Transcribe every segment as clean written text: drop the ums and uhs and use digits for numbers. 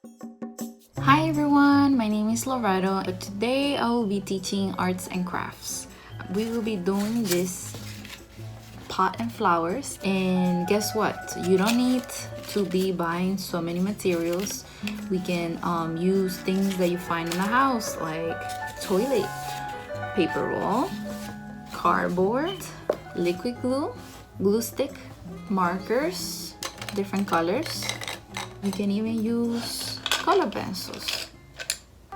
Hi everyone, my name is Loretto, but today I will be teaching arts and crafts. We will be doing this pot and flowers, and guess what? You don't need to be buying so many materials. We can use things that you find in the house like toilet paper roll, cardboard, liquid glue, glue stick, markers, different colors. You can even use color pencils.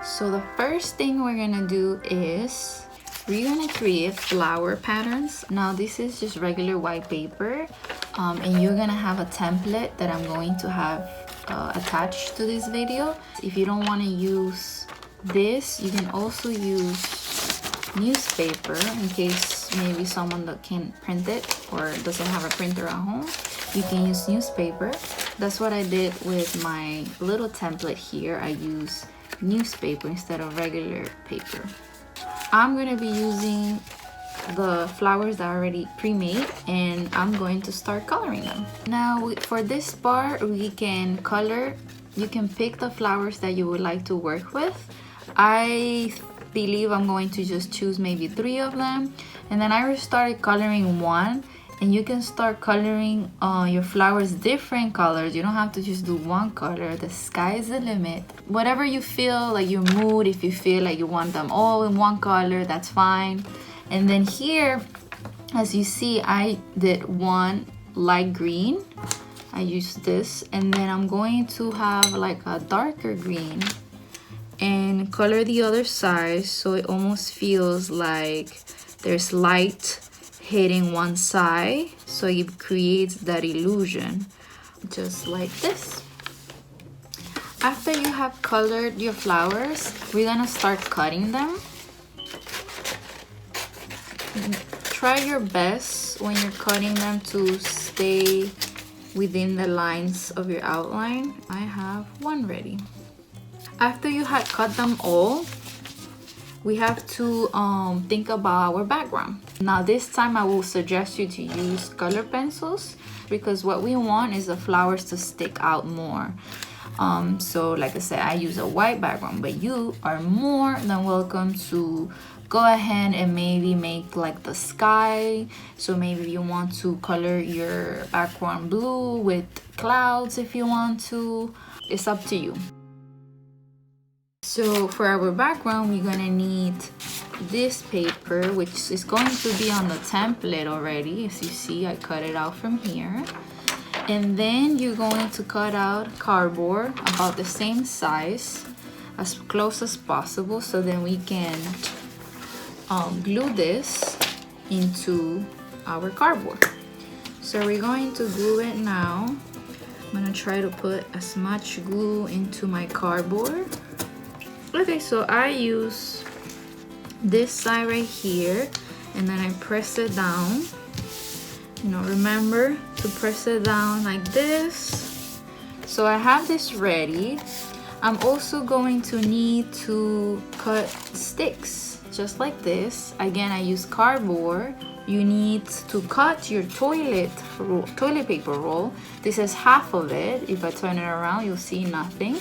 So the first thing we're gonna do is we're gonna create flower patterns. Now this is just regular white paper, and you're gonna have a template that I'm going to have attached to this video. If you don't want to use this, you can also use newspaper in case maybe someone that can print it or doesn't have a printer at home. You can use newspaper. That's what I did with my little template here. I use newspaper instead of regular paper. I'm gonna be using the flowers that are already pre-made, and I'm going to start coloring them. Now for this part, we can color. You can pick the flowers that you would like to work with. I believe I'm going to just choose maybe 3 of them, and then I started coloring one. And you can start coloring your flowers different colors. You don't have to just do one color. The sky is the limit. Whatever you feel, like your mood, if you feel like you want them all in one color, that's fine. And then here, as you see, I did one light green. I used this, and then I'm going to have like a darker green and color the other side so it almost feels like there's light hitting one side, so it creates that illusion, just like this. After you have colored your flowers, we're gonna start cutting them. Try your best when you're cutting them to stay within the lines of your outline. I have one ready. After you had cut them all, we have to think about our background. Now this time I will suggest you to use color pencils because what we want is the flowers to stick out more. So like I said, I use a white background, but you are more than welcome to go ahead and maybe make like the sky. So maybe you want to color your background blue with clouds if you want to. It's up to you. So for our background, we're gonna need this paper, which is going to be on the template already. As you see, I cut it out from here. And then you're going to cut out cardboard about the same size, as close as possible, so then we can glue this into our cardboard. So we're going to glue it now. I'm gonna try to put as much glue into my cardboard. Okay, so I use this side right here, and then I press it down. You know, remember to press it down like this. So I have this ready. I'm also going to need to cut sticks, just like this. Again, I use cardboard. You need to cut your toilet paper roll. This is half of it. If I turn it around, you'll see nothing.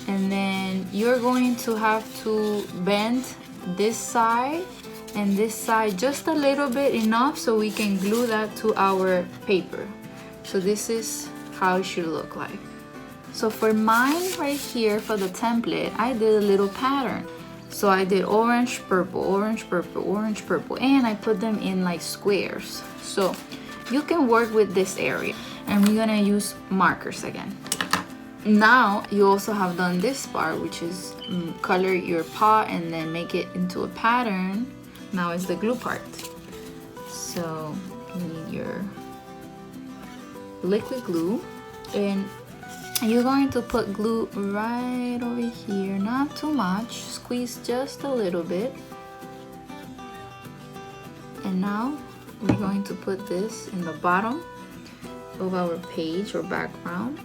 And then you're going to have to bend this side and this side just a little bit, enough so we can glue that to our paper. So this is how it should look like. So for mine right here, for the template, I did a little pattern. So I did orange, purple, orange, purple, orange, purple, and I put them in like squares. So you can work with this area, and we're gonna use markers again. Now you also have done this part, which is color your pot and then make it into a pattern. Now is the glue part. So you need your liquid glue, and you're going to put glue right over here, not too much, squeeze just a little bit. And now we're going to put this in the bottom of our page or background.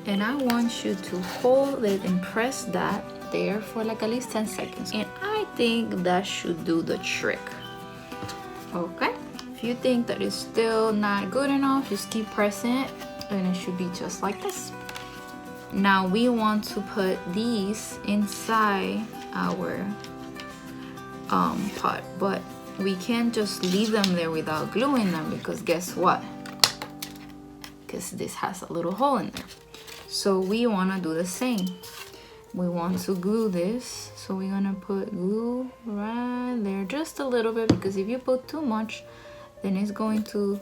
And I want you to hold it and press that there for like at least 10 seconds. And I think that should do the trick. Okay? If you think that it's still not good enough, just keep pressing it and it should be just like this. Now we want to put these inside our pot, but we can't just leave them there without gluing them, because guess what? Because this has a little hole in there. So we want to do the same. We want to glue this, so we're gonna put glue right there, just a little bit, because if you put too much, then it's going to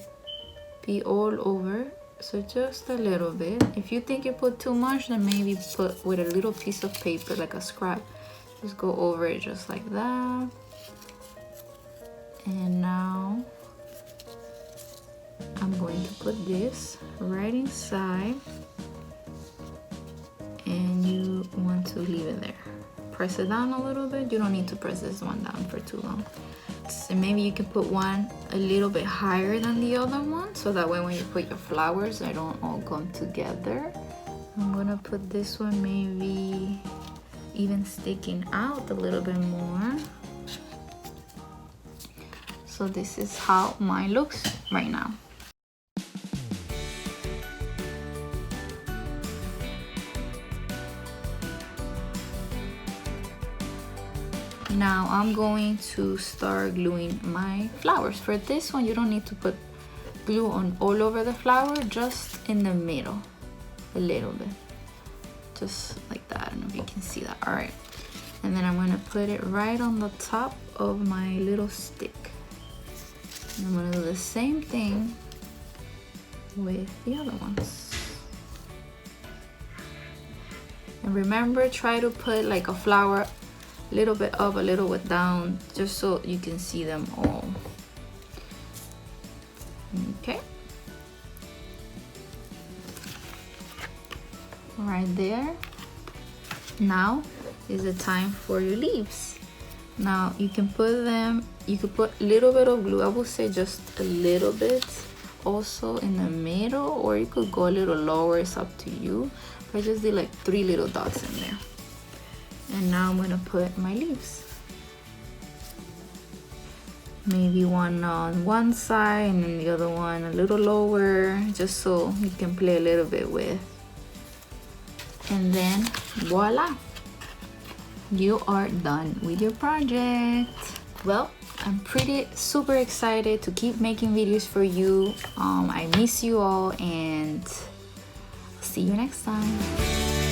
be all over. So just a little bit. If you think you put too much, then maybe put with a little piece of paper, like a scrap. Just go over it just like that. And now I'm going to put this right inside, and you want to leave it there. Press it down a little bit. You don't need to press this one down for too long. And maybe you can put one a little bit higher than the other one, so that way when you put your flowers, they don't all come together. I'm gonna put this one maybe even sticking out a little bit more. So this is how mine looks right now. Now I'm going to start gluing my flowers. For this one, you don't need to put glue on all over the flower, just in the middle, a little bit. Just like that. I don't know if you can see that. All right. And then I'm gonna put it right on the top of my little stick. And I'm gonna do the same thing with the other ones. And remember, try to put like a flower a little bit up, a little bit down, just so you can see them all. Okay. Right there. Now is the time for your leaves. Now you can put them, you could put a little bit of glue, I would say just a little bit, also in the middle, or you could go a little lower, it's up to you. I just did like 3 little dots in there. And now I'm gonna put my leaves. Maybe one on one side and then the other one a little lower, just so you can play a little bit with. And then voila, you are done with your project. Well, I'm super excited to keep making videos for you. I miss you all, and see you next time.